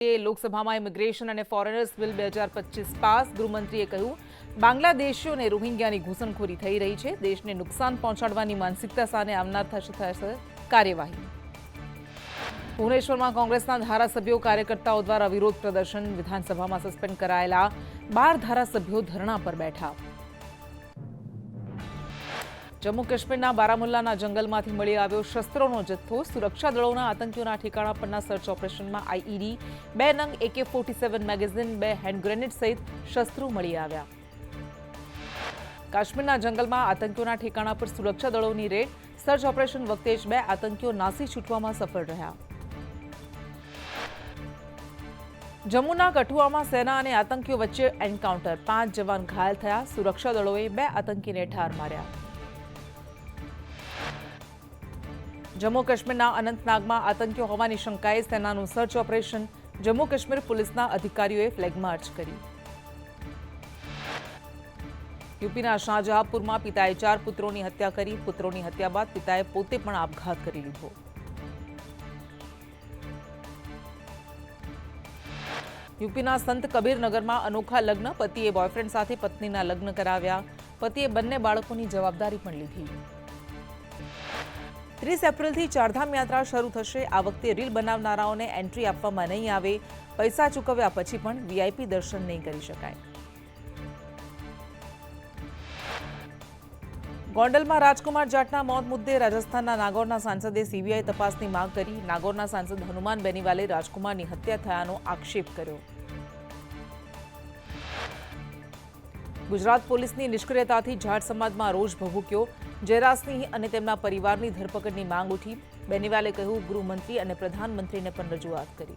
લોકસભામાં ઇમિગ્રેશન અને foreigners bill 2025 pass. ગૃહમંત્રીએ કહ્યું બાંગ્લાદેશીઓને રોહિંગ્યાની ઘૂસણખોરી થઈ રહી છે. દેશને નુકસાન પહોંચાડવાની માનસિકતા સામે આવનાર થશે કાર્યવાહી. ભુવનેશ્વરમાં કોંગ્રેસના ધારાસભ્યો કાર્યકર્તાઓ દ્વારા વિરોધ પ્રદર્શન. વિધાનસભામાં સસ્પેન્ડ કરાયેલા 12 ધારાસભ્યો ધરણા પર બેઠા. જમ્મુ કાશ્મીરના બારામુલ્લાના જંગલમાંથી મળી આવ્યો શસ્ત્રોનો જથ્થો. સુરક્ષા દળોના આતંકીઓના ઠેકાણા પરના સર્ચ ઓપરેશનમાં આઈઈડી, 2 નંગ AK-47 મેગેઝીન, 2 હેન્ડ ગ્રેનેડ સહિત શસ્ત્રો મળી આવ્યા. કાશ્મીરના જંગલમાં આતંકીઓના ઠેકાણા પર સુરક્ષા દળોની રેડ. સર્ચ ઓપરેશન વખતે જ 2 આતંકીઓ નાસી છૂટવામાં સફળ રહ્યા. જમ્મુના કઠુઆમાં સેના અને આતંકીઓ વચ્ચે એન્કાઉન્ટર. 5 જવાન ઘાયલ થયા. સુરક્ષા દળોએ 2 આતંકીને ઠાર માર્યા. જમ્મુ કાશ્મીરના અનંતનાગમાં આતંકીઓ હોવાની શંકાએ સેનાનું સર્ચ ઓપરેશન. જમ્મુ કાશ્મીર પોલીસના અધિકારીઓએ ફ્લેગ માર્ચ કરી. યુપીના શાહજહાંપુરમાં પિતાએ 4 પુત્રોની હત્યા કરી. પુત્રોની હત્યા બાદ પિતાએ પોતે પણ આપઘાત કરી લીધો. યુપીના સંત કબીરનગરમાં અનોખા લગ્ન. પતિએ બોયફ્રેન્ડ સાથે પત્નીના લગ્ન કરાવ્યા. પતિએ બંને બાળકોની જવાબદારી પણ લીધી. 30 એપ્રિલથી ચારધામ યાત્રા શરૂ થશે. આ વખતે રીલ બનાવનારાઓને એન્ટ્રી આપવામાં નહીં આવે. પૈસા ચૂકવ્યા પછી પણ વીઆઈપી દર્શન નહીં કરી શકાય. ગોંડલમાં રાજકુમાર જાટના મોત મુદ્દે રાજસ્થાનના નાગૌરના સાંસદે સીબીઆઈ તપાસની માંગ કરી. નાગૌરના સાંસદ હનુમાન બેનીવાલે રાજકુમારની હત્યા થયાનો આક્ષેપ કર્યો. ગુજરાત પોલીસની નિષ્ક્રિયતાથી જાટ સમાજમાં રોષ ભભૂક્યો. જયરાજસિંહ અને તેમના પરિવારની ધરપકડની માંગ ઉઠી. બેનીવાલે કહ્યું ગૃહમંત્રી અને પ્રધાનમંત્રીને પણ રજૂઆત કરી.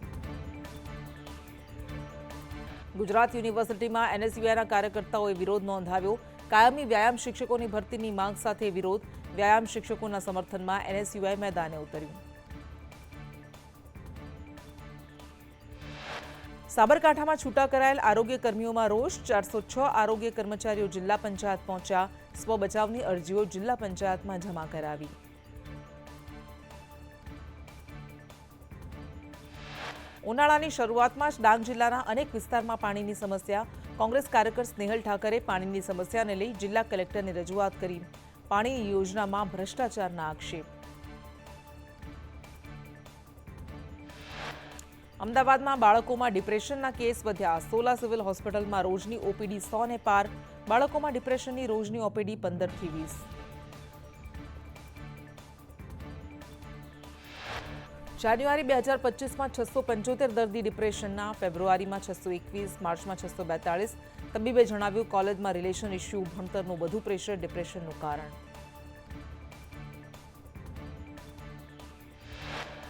ગુજરાત યુનિવર્સિટીમાં એનએસયુઆઈના કાર્યકર્તાઓએ વિરોધ નોંધાવ્યો. કાયમી વ્યાયામ શિક્ષકોની ભરતીની માંગ સાથે વિરોધ. વ્યાયામ શિક્ષકોના સમર્થનમાં એનએસયુઆઈ મેદાને ઉતર્યું. સાબરકાંઠામાં છૂટા કરાયેલ આરોગ્ય કર્મીઓમાં રોષ. 406 આરોગ્ય કર્મચારીઓ જિલ્લા પંચાયત પહોંચ્યા. સ્વ બચાવની અરજીઓ જિલ્લા પંચાયતમાં જમા કરાવી. ઉનાળાની શરૂઆતમાં જ ડાંગ જિલ્લાના અનેક વિસ્તારમાં પાણીની સમસ્યા. કોંગ્રેસ કાર્યકર સ્નેહલ ઠાકરે પાણીની સમસ્યાને લઈ જિલ્લા કલેક્ટરને રજૂઆત કરી. પાણીની યોજનામાં ભ્રષ્ટાચારના આક્ષેપ. અમદાવાદમાં બાળકોમાં ડિપ્રેશનના કેસ વધ્યા. સોલા સિવિલ હોસ્પિટલમાં રોજની ઓપીડી 100 ને પાર. બાળકોમાં ડિપ્રેશનની રોજની ઓપીડી 15 થી 20. જાન્યુઆરી 2025માં 675 દર્દી ડિપ્રેશનના. ફેબ્રુઆરીમાં 621, માર્ચમાં 642. તબીબે જણાવ્યું કોલેજમાં રિલેશન ઇસ્યુ, ભણતરનું વધુ પ્રેશર ડિપ્રેશનનું કારણ.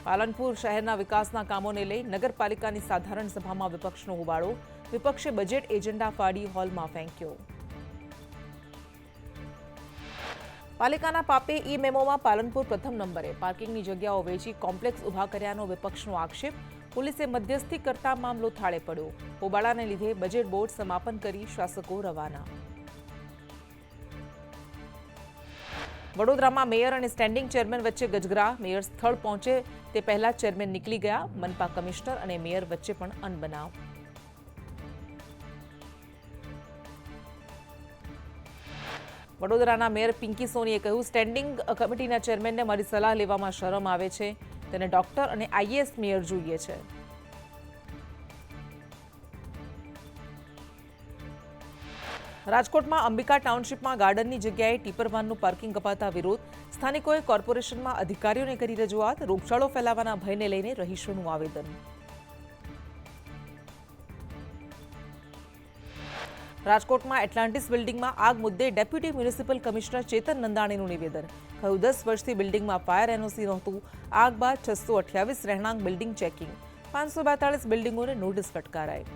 પાલનપુર શહેરના વિકાસના કામોને લઈ નગરપાલિકાની સાધારણ સભામાં વિપક્ષનો હોબાળો. વિપક્ષે બજેટ એજન્ડા ફાડી હોલમાં ફેંક્યો. પાલિકાના પાપે ઈ મેમોમાં પાલનપુર પ્રથમ નંબરે. પાર્કિંગની જગ્યાઓ વેચી કોમ્પ્લેક્સ ઉભા કર્યાનો વિપક્ષનો આક્ષેપ. પોલીસે મધ્યસ્થી કરતા મામલો થાળે પડ્યો. હોબાળાને લીધે બજેટ બોર્ડ સમાપન કરી શાસકો રવાના. વડોદરામાં મેયર અને સ્ટેન્ડિંગ ચેરમેન વચ્ચે ગજગરા. મેયર સ્થળ પહોંચે તે પહેલા ચેરમેન નીકળી ગયા. મનપા કમિશનર અને મેયર વચ્ચે પણ અનબનાવ. વડોદરાના મેયર પિંકી સોનીએ કહ્યું સ્ટેન્ડિંગ કમિટીના ચેરમેનને મારી સલાહ લેવામાં શરમ આવે છે. તેને ડોક્ટર અને આઈએએસ મેયર જોઈએ છે. રાજકોટમાં અંબિકા ટાઉનશીપમાં ગાર્ડનની જગ્યાએ ટીપર વાનનું પાર્કિંગ કપાતા વિરોધ. સ્થાનિકોએ કોર્પોરેશનમાં અધિકારીઓને કરી રજૂઆત. રોગચાળો ફેલાવાના ભયને લઈને રહીશોનું આવેદન. રાજકોટમાં એટલાન્ટિસ બિલ્ડિંગમાં આગ મુદ્દે ડેપ્યુટી મ્યુનિસિપલ કમિશનર ચેતન નંદાણીનું નિવેદન. કહ્યું 10 વર્ષથી બિલ્ડિંગમાં ફાયર એનઓસી નહોતું. આગ બાદ 628 રહેણાંક બિલ્ડિંગ ચેકિંગ. 542 બિલ્ડિંગોને નોટિસ ફટકારાઈ.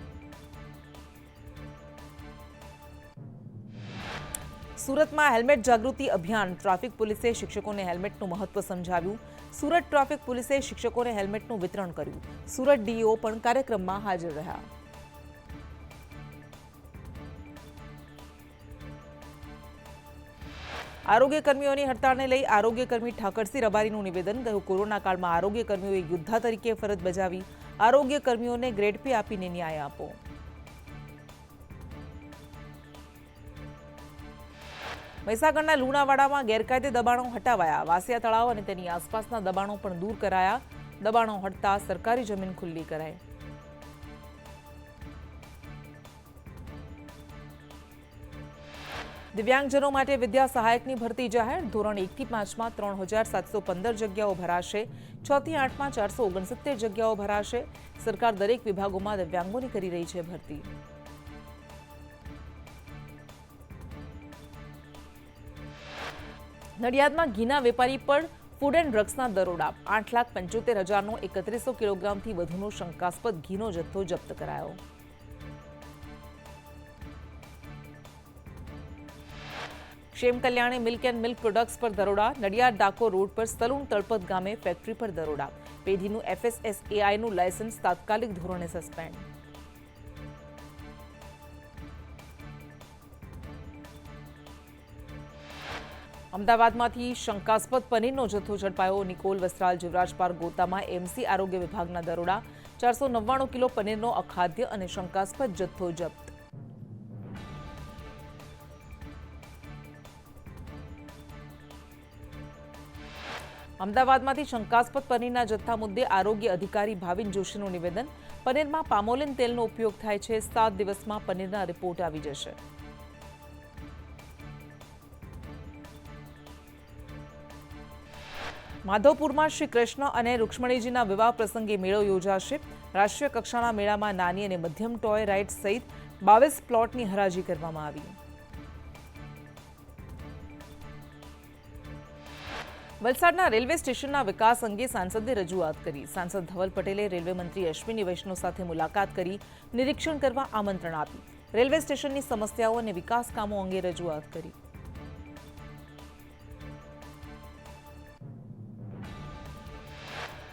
સુરતમાં હેલ્મેટ જાગૃતિ અભિયાન. ટ્રાફિક પોલીસે શિક્ષકોને હેલ્મેટનું મહત્વ સમજાવ્યું. સુરત ટ્રાફિક પોલીસે શિક્ષકોને હેલ્મેટનું વિતરણ કર્યું. સુરત ડીઓ પણ કાર્યક્રમમાં હાજર રહ્યા. આરોગ્ય કર્મીઓની હડતાળને લઈ આરોગ્ય કર્મી ઠાકરસિંહ રબારીનું નિવેદન. કહ્યું કોરોના કાળમાં આરોગ્ય કર્મીઓએ યોદ્ધા તરીકે ફરજ બજાવી. આરોગ્ય કર્મીઓને ગ્રેડ પે આપીને ન્યાય આપો. મહીસાગરના લુણાવાડામાં ગેરકાયદે દબાણો હટાવાયા. વાસિયા તળાવ અને તેની આસપાસના દબાણો પણ દૂર કરાયા. દબાણો હટતા સરકારી જમીન ખુલ્લી કરાઈ. દિવ્યાંગજનો માટે વિદ્યા સહાયકની ભરતી જાહેર. ધોરણ 1 થી 5માં 3715 જગ્યાઓ ભરાશે. 6 થી 8માં 469 જગ્યાઓ ભરાશે. સરકાર દરેક વિભાગોમાં દિવ્યાંગોની કરી રહી છે ભરતી. નડિયાદમાં ઘીના વેપારી પર ફૂડ એન્ડ ડ્રગ્સના દરોડા. 8,75,000નો 3100 કિલોગ્રામથી વધુનો શંકાસ્પદ ઘીનો જથ્થો જપ્ત કરાયો. Kshem Kalyani milk and milk products પર દરોડા. નડિયાદ ડાકોર રોડ પર સલૂન તળપત ગામે ફેક્ટરી પર દરોડા. પેઢીનું FSSAIનું લાયસન્સ તાત્કાલિક ધોરણે સસ્પેન્ડ. અમદાવાદમાંથી શંકાસ્પદ પનીરનો જથ્થો ઝડપાયો. નિકોલ, વસ્ત્રાલ, જીવરાજ પાર્ક, ગોતામાં MC આરોગ્ય વિભાગના દરોડા. 499 કિલો પનીરનો અખાદ્ય અને શંકાસ્પદ જથ્થો જપ્ત. અમદાવાદમાંથી શંકાસ્પદ પનીરના જથ્થા મુદ્દે આરોગ્ય અધિકારી ભાવિન જોશીનું નિવેદન. પનીરમાં પામોલિન તેલનો ઉપયોગ થાય છે. 7 દિવસમાં પનીરના રિપોર્ટ આવી જશે. માધવપુરમાં શ્રી કૃષ્ણ અને રૂક્ષ્મણીજીના વિવાહ પ્રસંગે મેળો યોજાશે. રાષ્ટ્રીય કક્ષાના મેળામાં નાની અને મધ્યમ ટોય રાઇડ સહિત 22 પ્લોટની હરાજી કરવામાં આવી. વલસાડના રેલવે સ્ટેશનના વિકાસ અંગે સાંસદે રજૂઆત કરી. સાંસદ ધવલ પટેલે રેલવે મંત્રી અશ્વિની વૈષ્ણવ સાથે મુલાકાત કરી નિરીક્ષણ કરવા આમંત્રણ આપ્યું. રેલવે સ્ટેશનની સમસ્યાઓ અને વિકાસ કામો અંગે રજૂઆત કરી.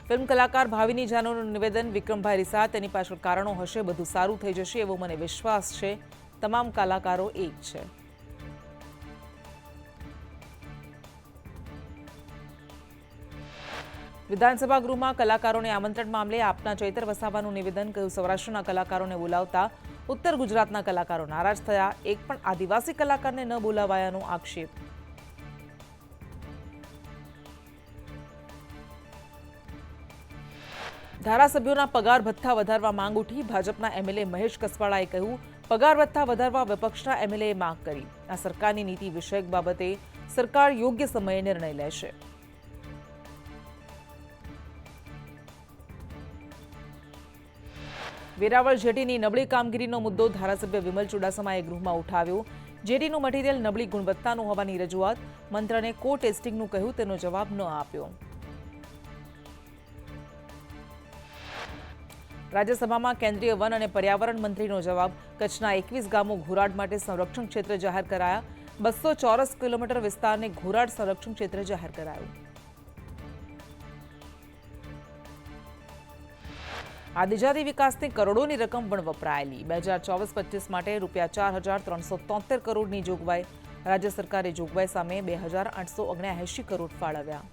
ફિલ્મ કલાકાર ભાવિની જાનોનું નિવેદન. વિક્રમભાઈ રિસાત, તેની પાછળ કારણો હશે. બધું સારું થઈ જશે એવો મને વિશ્વાસ છે. તમામ કલાકારો એક છે. વિધાનસભા ગૃહમાં કલાકારોને આમંત્રણ મામલે આપના ચૈતર વસાવાનું નિવેદન. કહ્યું, સૌરાષ્ટ્રના કલાકારોને બોલાવતા ઉત્તર ગુજરાતના કલાકારો નારાજ થયા. એક પણ આદિવાસી કલાકારને ન બોલાવાયાનો આક્ષેપ. ધારાસભ્યોના પગાર ભથ્થા વધારવા માંગ ઉઠી. ભાજપના MLA મહેશ કસવાળાએ કહ્યું, પગાર ભથ્થા વધારવા વિપક્ષના MLAએ માંગ કરી. આ સરકારની નીતિ વિષયક બાબતે સરકાર યોગ્ય સમયે નિર્ણય લેશે. વેરાવળ જેટીની નબળી કામગીરીનો મુદ્દો ધારાસભ્ય વિમલ ચુડાસમાએ ગૃહમાં ઉઠાવ્યો. જેટીનું મટીરીયલ નબળી ગુણવત્તાનું હોવાની રજૂઆત. મંત્રને કો ટેસ્ટિંગનું કહ્યું, તેનો જવાબ ન આપ્યો. રાજ્યસભામાં કેન્દ્રીય વન અને પર્યાવરણ મંત્રીનો જવાબ. કચ્છના 21 ગામો ઘોરાડ માટે સંરક્ષણ ક્ષેત્ર જાહેર કરાયા. 200 ચોરસ કિલોમીટર વિસ્તારને ઘોરાડ સંરક્ષણ ક્ષેત્ર જાહેર કરાયું. આદિજાતિ વિકાસની કરોડોની રકમ પણ વપરાયેલી. 2024-25 માટે ₹4,373 કરોડની જોગવાઈ. રાજ્ય સરકારે જોગવાઈ સામે 2,879 કરોડ ફાળવ્યા.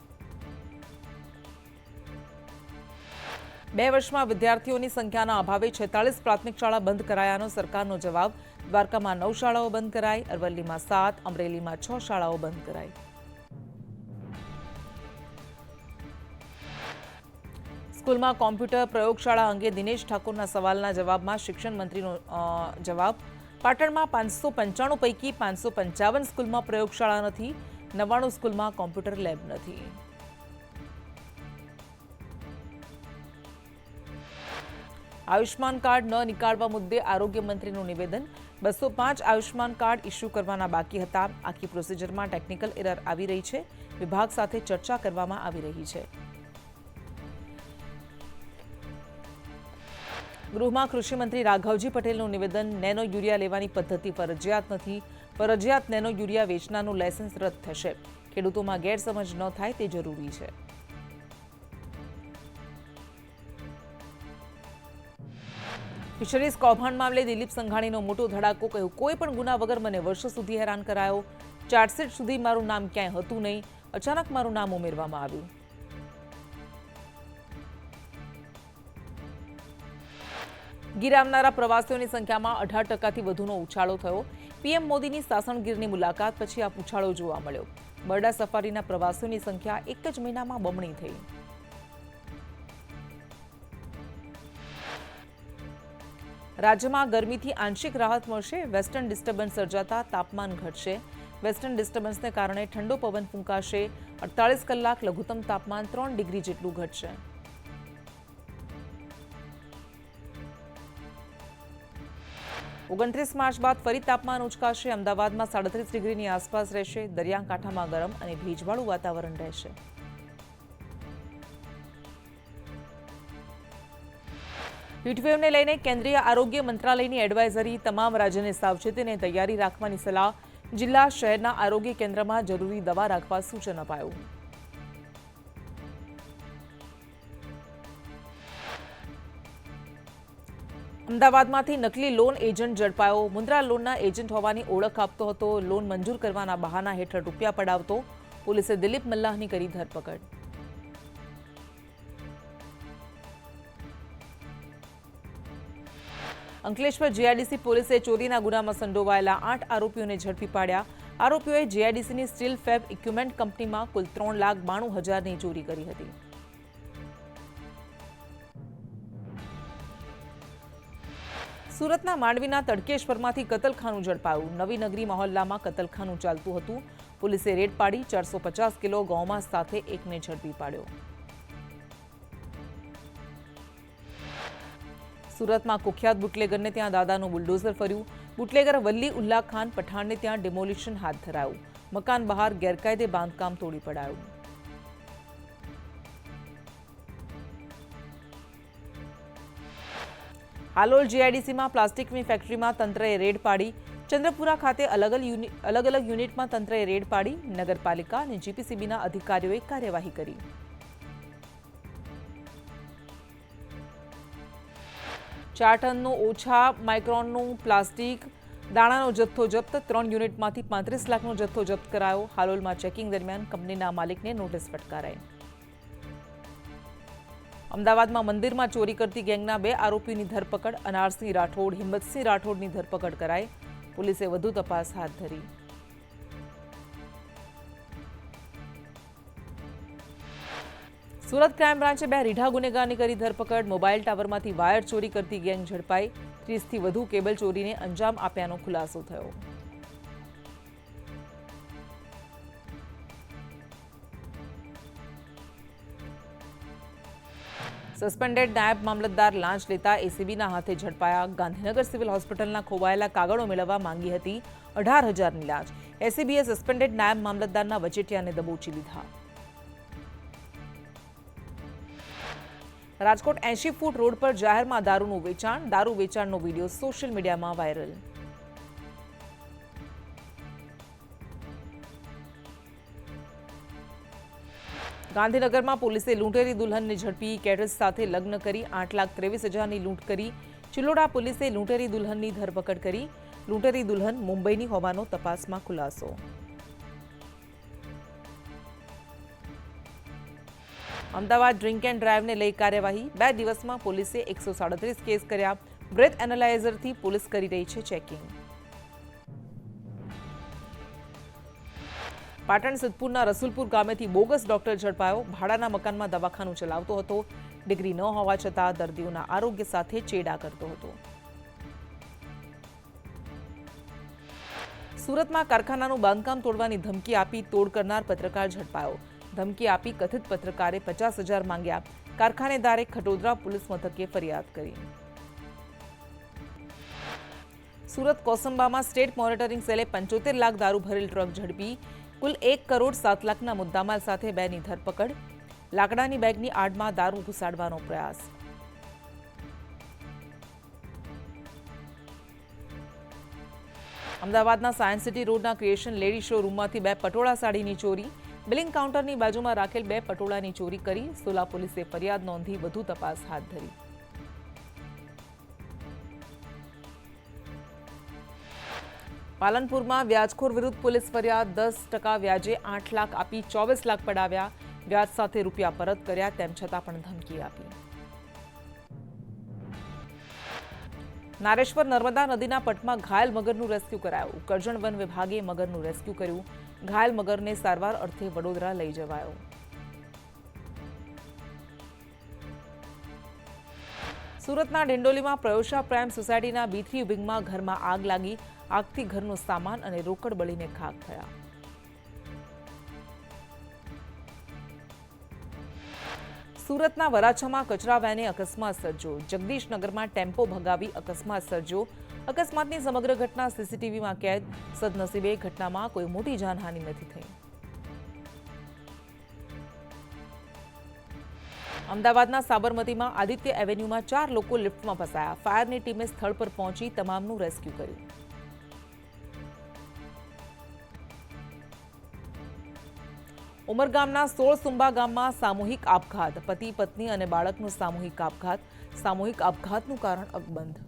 2 વર્ષમાં વિદ્યાર્થીઓની સંખ્યાના અભાવે 46 પ્રાથમિક શાળા બંધ કરાયાનો સરકારનો જવાબ. દ્વારકામાં 9 શાળાઓ બંધ કરાઈ. અરવલ્લીમાં 7, અમરેલીમાં 6 શાળાઓ બંધ કરાઈ. સ્કૂલમાં કોમ્પ્યુટર પ્રયોગશાળા અંગે દિનેશ ઠાકોરના સવાલના જવાબમાં શિક્ષણ મંત્રીનો જવાબ. પાટણમાં 595 પૈકી 555 સ્કૂલમાં પ્રયોગશાળા નથી. 99 સ્કૂલમાં કોમ્પ્યુટર લેબ નથી. આયુષ્માન કાર્ડ ન નીકાળવા મુદ્દે આરોગ્ય મંત્રીનું નિવેદન. 205 આયુષ્માન કાર્ડ ઇસ્યુ કરવાના બાકી હતા. આખી પ્રોસિજરમાં ટેકનિકલ એરર આવી રહી છે. વિભાગ સાથે ચર્ચા કરવામાં આવી રહી છે. ગૃહમાં કૃષિ મંત્રી રાઘવજી પટેલનું નિવેદન. નેનો યુરિયા લેવાની પદ્ધતિ ફરજિયાત નથી. ફરજિયાત નેનો યુરિયા વેચનારનું લાયસન્સ રદ થશે. ખેડૂતોમાં ગેરસમજ ન થાય તે જરૂરી છે. ફિશરીઝ કૌભાંડ મામલે દિલીપ સંઘાણીનો મોટો ધડાકો. કહ્યું, કોઈ પણ ગુના વગર મને વર્ષો સુધી હેરાન કરાયો. ચાર્જશીટ સુધી મારું નામ ક્યાંય હતું નહીં. અચાનક મારું નામ ઉમેરવામાં આવ્યું. ગીર આવનારા પ્રવાસીઓની સંખ્યામાં 18% વધુનો ઉછાળો થયો. પીએમ મોદીની સાસણગીરની મુલાકાત પછી આ ઉછાળો જોવા મળ્યો. બરડા સફારીના પ્રવાસીઓની સંખ્યા એક જ મહિનામાં બમણી થઈ. રાજ્યમાં ગરમીથી આંશિક રાહત મળશે. વેસ્ટર્ન ડિસ્ટર્બન્સ સર્જાતા તાપમાન ઘટશે. વેસ્ટર્ન ડિસ્ટર્બન્સને કારણે ઠંડો પવન ફૂંકાશે. 48 કલાક લઘુત્તમ તાપમાન 3 ડિગ્રી જેટલું ઘટશે. ઓગણત્રીસ માર્ચ બાદ ફરી તાપમાન ઉંચકાશે. અમદાવાદમાં 37 ડિગ્રીની આસપાસ રહેશે. દરિયાકાંઠામાં ગરમ અને ભેજવાળું વાતાવરણ રહેશે. હીટવેવને લઈને કેન્દ્રીય આરોગ્ય મંત્રાલયની એડવાઇઝરી. તમામ રાજ્યને સાવચેતી અને તૈયારી રાખવાની સલાહ. જિલ્લા શહેરના આરોગ્ય કેન્દ્રમાં જરૂરી દવા રાખવા સૂચન અપાયું. અમદાવાદમાંથી નકલી લોન એજન્ટ ઝડપાયો. મુન્દ્રા લોનના એજન્ટ હોવાની ઓળખ આપતો હતો. લોન મંજૂર કરવાના બહાના હેઠળ રૂપિયા પડાવતો. પોલીસે દિલીપ મલ્લાહની કરી ધરપકડ. અંકલેશ્વર જીઆઈડીસી પોલીસે ચોરીના ગુનામાં સંડોવાયેલા 8 આરોપીઓને ઝડપી પાડ્યા. આરોપીઓએ જીઆઈડીસીની સ્ટીલ ફેબ ઇક્વિપમેન્ટ કંપનીમાં કુલ 3,92,000ની ચોરી કરી હતી. સુરતના માંડવીના તડકેશ્વરમાંથી કતલખાનું ઝડપાયું. નવી નગરી મહોલ્લામાં કતલખાનું ચાલતું હતું. પોલીસે રેડ પાડી 450 કિલો ગૌમાંસ સાથે એકને ઝડપી પાડ્યો. સુરતમાં કુખ્યાત બુટલેગરને ત્યાં દાદાનું બુલડોઝર ફર્યું. બુટલેગર વલ્લી ઉલ્લા ખાન પઠાણને ત્યાં ડિમોલિશન હાથ ધરાયું. મકાન બહાર ગેરકાયદે બાંધકામ તોડી પડાયું. હાલોલ જીઆઈડીસીમાં પ્લાસ્ટિકની ફેક્ટરીમાં તંત્રએ રેડ પાડી. ચંદ્રપુરા ખાતે અલગ અલગ યુનિટમાં તંત્રએ રેડ પાડી. નગરપાલિકા અને જીપીસીબીના અધિકારીઓએ કાર્યવાહી કરી. ચાર ટનનું ઓછા માઇક્રોનનું પ્લાસ્ટિક દાણાનો જથ્થો જપ્ત. 3 યુનિટમાંથી 35 લાખનો જથ્થો જપ્ત કરાયો. હાલોલમાં ચેકિંગ દરમિયાન કંપનીના માલિકને નોટિસ ફટકારાઈ. અમદાવાદમાં મંદિરમાં ચોરી કરતી ગેંગના 2 આરોપીની ધરપકડ. અનારસિંહ રાઠોડ, હિંમતસિંહ રાઠોડની ધરપકડ કરાઈ. પોલીસે વધુ તપાસ હાથ ધરી. સુરત ક્રાઇમ બ્રાન્ચે 2 રીઢા ગુનેગારની કરી ધરપકડ. મોબાઈલ ટાવરમાંથી વાયર ચોરી કરતી ગેંગ ઝડપાઈ. 30થી વધુ કેબલ ચોરીને અંજામ આપ્યાનો ખુલાસો થયો. સસ્પેન્ડેડ નાયબ મામલતદાર લાંચ લેતા એસીબીના હાથે ઝડપાયા. ગાંધીનગર સિવિલ હોસ્પિટલના ખોવાયેલા કાગળો મેળવવા માંગી હતી 18,000ની લાંચ. એસીબીએ સસ્પેન્ડેડ નાયબ મામલતદારના વચેટિયાને દબોચી લીધા. રાજકોટ 80 ફૂટ રોડ પર જાહેરમાં દારૂનું વેચાણ. દારૂ વેચાણનો વિડીયો સોશિયલ મીડિયામાં વાયરલ. ગાંધીનગરમાં પોલીસે લૂંટેરી દુલ્હનને ઝડપી. કેટરર્સ સાથે લગ્ન કરી 8,23,000ની લૂંટ કરી. ચિલોડા પોલીસે લૂંટેરી દુલ્હનની ધરપકડ કરી. લૂંટેરી દુલ્હન મુંબઈની હોવાનો તપાસમાં ખુલાસો. અમદાવાદ ડ્રિંક એન્ડ ડ્રાઈવને લઈ કાર્યવાહી. 2 દિવસમાં પોલીસે 137 કેસ કર્યા. બ્રેથ એનાલાઇઝરથી પોલીસ કરી રહી છે ચેકિંગ. પાટણ સિદ્ધપુરના રસુલપુર ગામેથી બોગસ ડોક્ટર ઝડપાયો. ભાડાના મકાનમાં દવાખાનું ચલાવતો હતો. ડિગ્રી ન હોવા છતાં દર્દીઓના આરોગ્ય સાથે ચેડા કરતો હતો. સુરતમાં કારખાનાનું બાંધકામ તોડવાની ધમકી આપી તોડ કરનાર પત્રકાર ઝડપાયો. ધમકી આપી કથિત પત્રકારે 50,000 માંગ્યા. કારખાનેદારે ખટોદરા પોલીસ મથકે ફરિયાદ કરી. સુરત કોસંબામાં સ્ટેટ મોનિટરિંગ સેલે 75 લાખ દારૂ ભરેલ ટ્રક ઝડપી. કુલ 1 કરોડ 7 લાખના મુદ્દામાલ સાથે 2ની ધરપકડ. લાકડાની બેગની આડમાં દારૂ ઘુસાડવાનો પ્રયાસ. અમદાવાદના સાયન્સ સિટી રોડના ક્રિએશન લેડી શોરૂમમાંથી 2 પટોળા સાડીની ચોરી. બિલિંગ કાઉન્ટરની બાજુમાં રાખેલ 2 પટોળાની ચોરી કરી. સોલા પોલીસે ફરિયાદ નોંધી વધુ તપાસ હાથ ધરી. પાલનપુરમાં વ્યાજખોર વિરુદ્ધ પોલીસ ફરિયાદ. 10% વ્યાજે 8 લાખ આપી 24 લાખ પડાવ્યા. વ્યાજ સાથે રૂપિયા પરત કર્યા તેમ છતાં પણ ધમકી આપી. નારેશ્વર નર્મદા નદીના પટમાં ઘાયલ મગરનું રેસ્ક્યુ કરાયું. કરજણ વન વિભાગે મગરનું રેસ્ક્યુ કર્યું. ઘાયલ મગરને સારવાર અર્થે વડોદરા લઈ જવાયો. સુરતના ડિંડોલીમાં પ્રયોશા પ્રાઇમ સોસાયટીના B3 વિંગમાં ઘરમાં આગ લાગી. આગથી ઘરનો સામાન અને રોકડ બળીને ખાખ થયા. સુરતના વરાછામાં કચરા વેને અકસ્માત સર્જ્યો. જગદીશનગરમાં ટેમ્પો ભગાવી અકસ્માત સર્જ્યો. અકસ્માતની સમગ્ર ઘટના સીસીટીવીમાં કેદ. સદનસીબે ઘટનામાં કોઈ મોટી જાનહાનિ નથી થઈ. અમદાવાદના સાબરમતીમાં આદિત્ય એવેન્યુમાં 4 લોકો લિફ્ટમાં ફસાયા. ફાયરની ટીમે સ્થળ પર પહોંચી તમામનું રેસ્ક્યુ કર્યું. ઉમરગામના 16 સુંબા ગામમાં સામૂહિક આપઘાત. પતિ પત્ની અને બાળકનો સામૂહિક આપઘાત. સામૂહિક આપઘાતનું કારણ અકબંધ.